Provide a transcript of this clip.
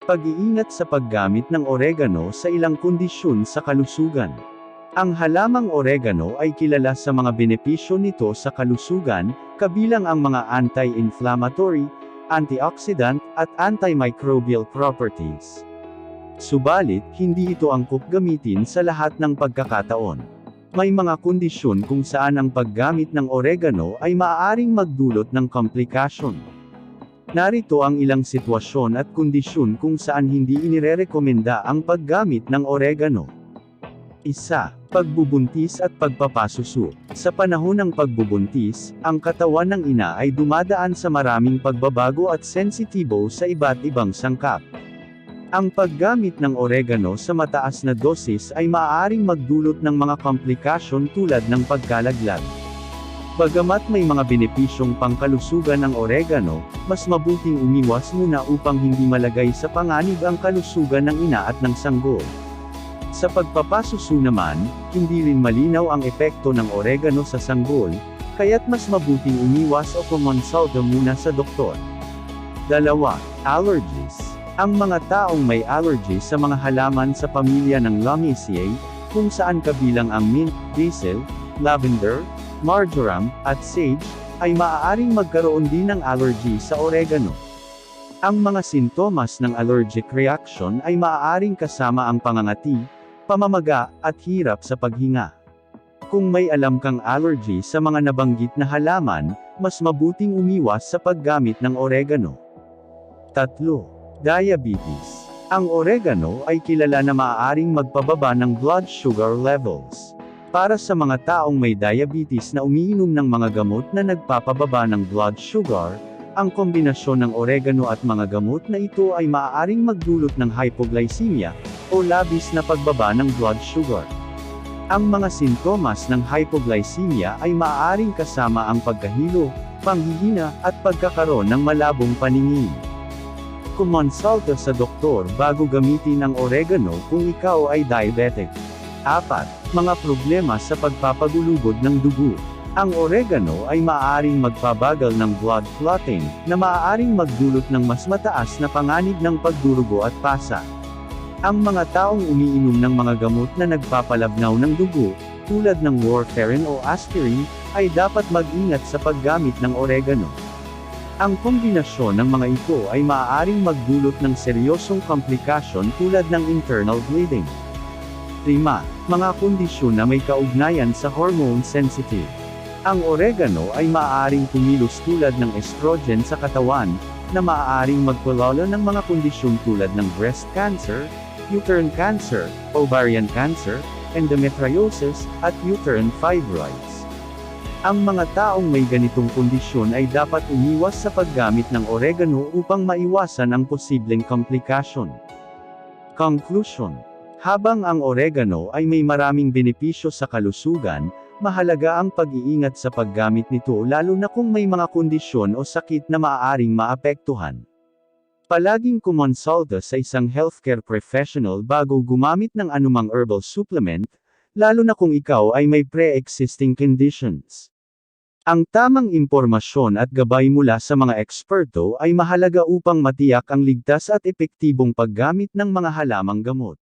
Pag-iingat sa paggamit ng oregano sa ilang kondisyon sa kalusugan. Ang halamang oregano ay kilala sa mga benepisyo nito sa kalusugan, kabilang ang mga anti-inflammatory, antioxidant, at antimicrobial properties. Subalit, hindi ito angkop gamitin sa lahat ng pagkakataon. May mga kondisyon kung saan ang paggamit ng oregano ay maaaring magdulot ng komplikasyon. Narito ang ilang sitwasyon at kondisyon kung saan hindi inirerekomenda ang paggamit ng oregano. 1. Pagbubuntis at pagpapasuso. Sa panahon ng pagbubuntis, ang katawan ng ina ay dumadaan sa maraming pagbabago at sensitibo sa iba't ibang sangkap. Ang paggamit ng oregano sa mataas na dosis ay maaaring magdulot ng mga komplikasyon tulad ng pagkalaglag. Bagamat may mga benepisyong pangkalusugan ng oregano, mas mabuting umiwas muna upang hindi malagay sa panganib ang kalusugan ng ina at ng sanggol. Sa pagpapasuso naman, hindi rin malinaw ang epekto ng oregano sa sanggol, kaya't mas mabuting umiwas o kumonsulta muna sa doktor. 2. Allergies. Ang mga taong may allergy sa mga halaman sa pamilya ng Lamiaceae, kung saan kabilang ang mint, basil, lavender, marjoram, at sage, ay maaaring magkaroon din ng allergy sa oregano. Ang mga sintomas ng allergic reaction ay maaaring kasama ang pangangati, pamamaga, at hirap sa paghinga. Kung may alam kang allergy sa mga nabanggit na halaman, mas mabuting umiwas sa paggamit ng oregano. 3. Diabetes. Ang oregano ay kilala na maaaring magpababa ng blood sugar levels. Para sa mga taong may diabetes na umiinom ng mga gamot na nagpapababa ng blood sugar, ang kombinasyon ng oregano at mga gamot na ito ay maaaring magdulot ng hypoglycemia, o labis na pagbaba ng blood sugar. Ang mga sintomas ng hypoglycemia ay maaaring kasama ang pagkahilo, panghihina, at pagkakaroon ng malabong paningin. Kumonsulta sa doktor bago gamitin ang oregano kung ikaw ay diabetic. 4. Mga problema sa pagpapagulugod ng dugo. Ang oregano ay maaaring magpabagal ng blood clotting, na maaaring magdulot ng mas mataas na panganib ng pagdurugo at pasa. Ang mga taong umiinom ng mga gamot na nagpapalabnaw ng dugo, tulad ng warfarin o aspirin, ay dapat mag-ingat sa paggamit ng oregano. Ang kombinasyon ng mga ito ay maaaring magdulot ng seryosong komplikasyon tulad ng internal bleeding. 5. Mga kondisyon na may kaugnayan sa hormone sensitive. Ang oregano ay maaaring kumilos tulad ng estrogen sa katawan, na maaaring magpalala ng mga kondisyon tulad ng breast cancer, uterine cancer, ovarian cancer, endometriosis, at uterine fibroids. Ang mga taong may ganitong kondisyon ay dapat umiwas sa paggamit ng oregano upang maiwasan ang posibleng komplikasyon. Conclusion. Habang ang oregano ay may maraming benepisyo sa kalusugan, mahalaga ang pag-iingat sa paggamit nito lalo na kung may mga kondisyon o sakit na maaaring maapektuhan. Palaging kumonsulta sa isang healthcare professional bago gumamit ng anumang herbal supplement, lalo na kung ikaw ay may pre-existing conditions. Ang tamang impormasyon at gabay mula sa mga eksperto ay mahalaga upang matiyak ang ligtas at epektibong paggamit ng mga halamang gamot.